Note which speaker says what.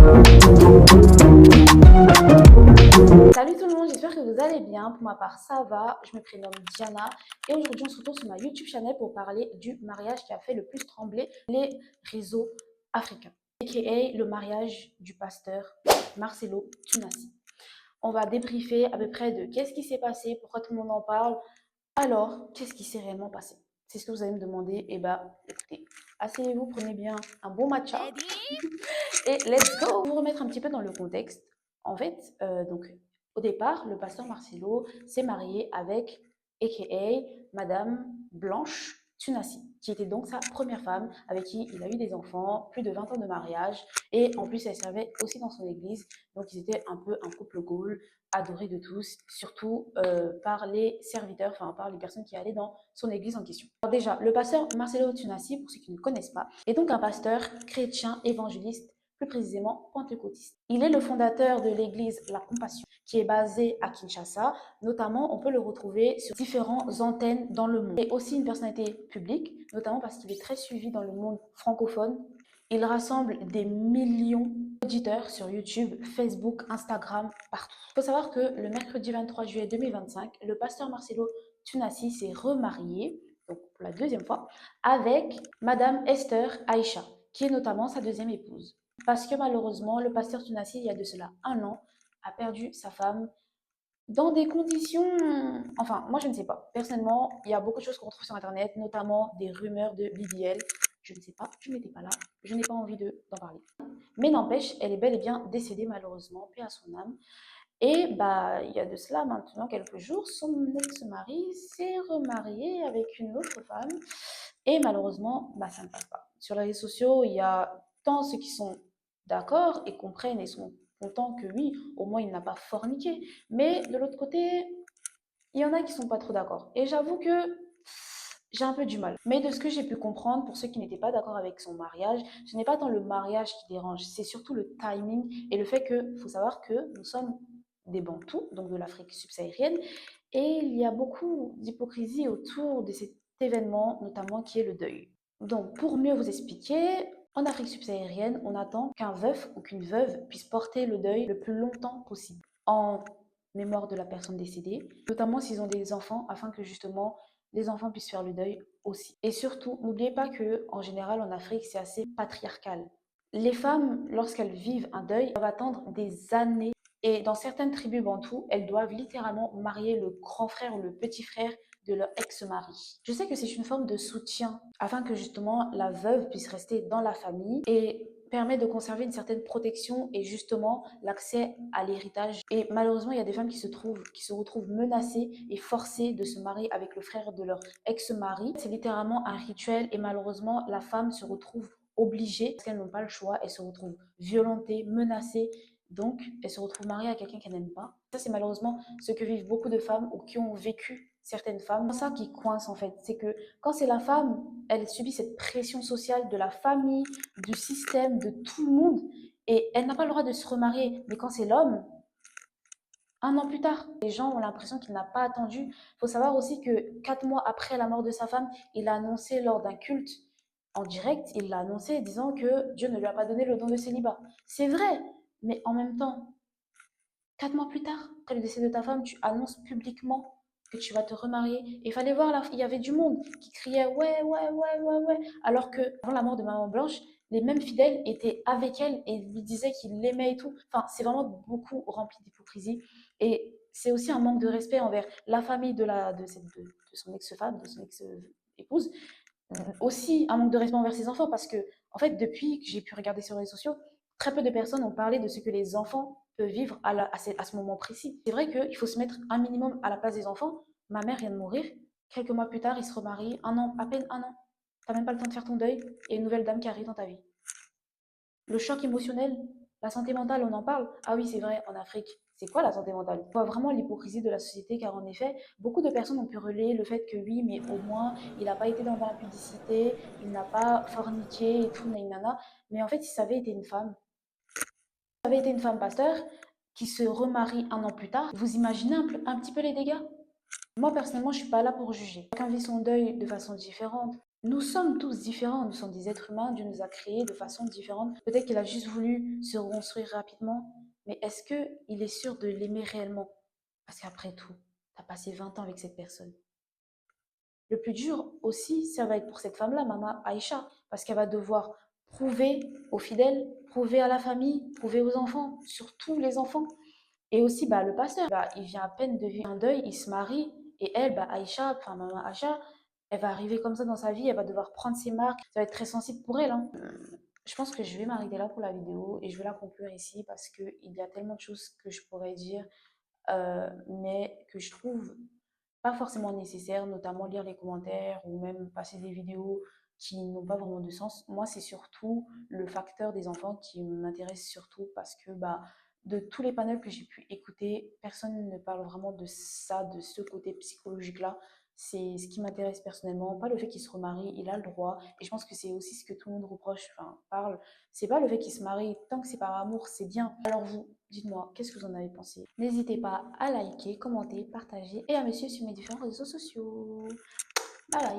Speaker 1: Salut tout le monde, j'espère que vous allez bien. Pour ma part, ça va. Je me prénomme Diana et aujourd'hui, on se retrouve sur ma YouTube channel pour parler du mariage qui a fait le plus trembler les réseaux africains, aka le mariage du pasteur Marcelo Tunasi. On va débriefer à peu près de qu'est-ce qui s'est passé, pourquoi tout le monde en parle. Alors, qu'est-ce qui s'est réellement passé? C'est ce que vous allez me demander. Eh bien, écoutez, asseyez-vous, prenez bien un bon matcha et let's go! Pour vous remettre un petit peu dans le contexte, en fait, donc au départ, le pasteur Marcelo s'est marié avec aka Madame Blanche Tunasi, qui était donc sa première femme, avec qui il a eu des enfants, plus de 20 ans de mariage, et en plus elle servait aussi dans son église, donc ils étaient un peu un couple goal, adoré de tous, surtout par les serviteurs, enfin par les personnes qui allaient dans son église en question. Alors déjà, le pasteur Marcelo Tunasi, pour ceux qui ne connaissent pas, est donc un pasteur chrétien évangéliste, plus précisément pentecôtiste. Il est le fondateur de l'église La Compassion, qui est basée à Kinshasa. Notamment, on peut le retrouver sur différentes antennes dans le monde. Il est aussi une personnalité publique, notamment parce qu'il est très suivi dans le monde francophone. Il rassemble des millions d'auditeurs sur YouTube, Facebook, Instagram, partout. Il faut savoir que le mercredi 23 juillet 2025, le pasteur Marcelo Tunasi s'est remarié, donc pour la deuxième fois, avec Madame Esther Aïcha, qui est notamment sa deuxième épouse. Parce que malheureusement, le pasteur Tunasi, il y a de cela un an, a perdu sa femme dans des conditions... Enfin, moi je ne sais pas. Personnellement, il y a beaucoup de choses qu'on retrouve sur Internet, notamment des rumeurs de BBL. Je ne sais pas, je n'étais pas là, je n'ai pas envie d'en parler. Mais n'empêche, elle est bel et bien décédée malheureusement, paix à son âme. Et bah, il y a de cela maintenant quelques jours, son ex-mari s'est remarié avec une autre femme. Et malheureusement, bah, ça ne passe pas. Sur les réseaux sociaux, il y a tant ceux qui sont d'accord et comprennent et sont contents que oui, au moins il n'a pas forniqué. Mais de l'autre côté, il y en a qui sont pas trop d'accord. Et j'avoue que j'ai un peu du mal. Mais de ce que j'ai pu comprendre, pour ceux qui n'étaient pas d'accord avec son mariage, ce n'est pas tant le mariage qui dérange, c'est surtout le timing et le fait que, faut savoir que nous sommes des Bantous, donc de l'Afrique subsaharienne, et il y a beaucoup d'hypocrisie autour de cet événement, notamment qui est le deuil. Donc, pour mieux vous expliquer, en Afrique subsaharienne, on attend qu'un veuf ou qu'une veuve puisse porter le deuil le plus longtemps possible, en mémoire de la personne décédée, notamment s'ils ont des enfants, afin que justement les enfants puissent faire le deuil aussi. Et surtout, n'oubliez pas que en général en Afrique, c'est assez patriarcal. Les femmes, lorsqu'elles vivent un deuil, doivent attendre des années. Et dans certaines tribus bantoues, elles doivent littéralement marier le grand frère ou le petit frère de leur ex-mari. Je sais que c'est une forme de soutien afin que justement la veuve puisse rester dans la famille et permet de conserver une certaine protection et justement l'accès à l'héritage. Et malheureusement, il y a des femmes qui se retrouvent menacées et forcées de se marier avec le frère de leur ex-mari. C'est littéralement un rituel et malheureusement, la femme se retrouve obligée, parce qu'elles n'ont pas le choix, elles se retrouvent violentées, menacées, donc elles se retrouvent mariées à quelqu'un qu'elles n'aiment pas. Ça, c'est malheureusement ce que vivent beaucoup de femmes ou qui ont vécu certaines femmes. C'est ça qui coince en fait, c'est que quand c'est la femme, elle subit cette pression sociale de la famille, du système, de tout le monde, et elle n'a pas le droit de se remarier. Mais quand c'est l'homme, un an plus tard, les gens ont l'impression qu'il n'a pas attendu. Il faut savoir aussi que 4 mois après la mort de sa femme, il a annoncé lors d'un culte en direct, il l'a annoncé disant que Dieu ne lui a pas donné le don de célibat. C'est vrai, mais en même temps, 4 mois plus tard, après le décès de ta femme, tu annonces publiquement que tu vas te remarier. Et il fallait voir, là, il y avait du monde qui criait ouais, ouais, ouais, ouais, ouais. Alors que, avant la mort de Maman Blanche, les mêmes fidèles étaient avec elle et lui disaient qu'ils l'aimaient et tout. Enfin, c'est vraiment beaucoup rempli d'hypocrisie. Et c'est aussi un manque de respect envers la famille de son ex-femme, de son ex-épouse. Aussi un manque de respect envers ses enfants parce que, en fait, depuis que j'ai pu regarder sur les réseaux sociaux, très peu de personnes ont parlé de ce que les enfants peuvent vivre à ce moment précis. C'est vrai qu'il faut se mettre un minimum à la place des enfants. Ma mère vient de mourir. Quelques mois plus tard, il se remarie. Un an, à peine un an. T'as même pas le temps de faire ton deuil et une nouvelle dame qui arrive dans ta vie. Le choc émotionnel, la santé mentale, on en parle. Ah oui, c'est vrai, en Afrique, c'est quoi la santé mentale? On voit vraiment l'hypocrisie de la société car en effet, beaucoup de personnes ont pu relayer le fait que oui, mais au moins, il n'a pas été dans l'impudicité, il n'a pas forniqué et tout, nanana. Mais en fait, si ça avait été une femme, pasteur, qui se remarie un an plus tard, vous imaginez un petit peu les dégâts? Moi, personnellement, je ne suis pas là pour juger. Chacun vit son deuil de façon différente. Nous sommes tous différents, nous sommes des êtres humains, Dieu nous a créés de façon différente. Peut-être qu'il a juste voulu se reconstruire rapidement, mais est-ce qu'il est sûr de l'aimer réellement? Parce qu'après tout, tu as passé 20 ans avec cette personne. Le plus dur aussi, ça va être pour cette femme-là, Maman Aïcha, parce qu'elle va devoir prouver aux fidèles, prouver à la famille, prouver aux enfants, surtout les enfants. Et aussi, bah, le pasteur, bah, il vient à peine de vivre un deuil, il se marie, et elle, bah, Aïcha, enfin Maman Aïcha, elle va arriver comme ça dans sa vie, elle va devoir prendre ses marques, ça va être très sensible pour elle, hein. Je pense que je vais m'arrêter là pour la vidéo et je vais la conclure ici parce qu'il y a tellement de choses que je pourrais dire, mais que je trouve pas forcément nécessaire, notamment lire les commentaires ou même passer des vidéos qui n'ont pas vraiment de sens. Moi, c'est surtout le facteur des enfants qui m'intéresse surtout parce que bah, de tous les panels que j'ai pu écouter, personne ne parle vraiment de ça, de ce côté psychologique-là. C'est ce qui m'intéresse personnellement, pas le fait qu'il se remarie, il a le droit. Et je pense que c'est aussi ce que tout le monde reproche, enfin parle. C'est pas le fait qu'il se marie, tant que c'est par amour, c'est bien. Alors vous, dites-moi, qu'est-ce que vous en avez pensé? N'hésitez pas à liker, commenter, partager et à me suivre sur mes différents réseaux sociaux. Bye bye!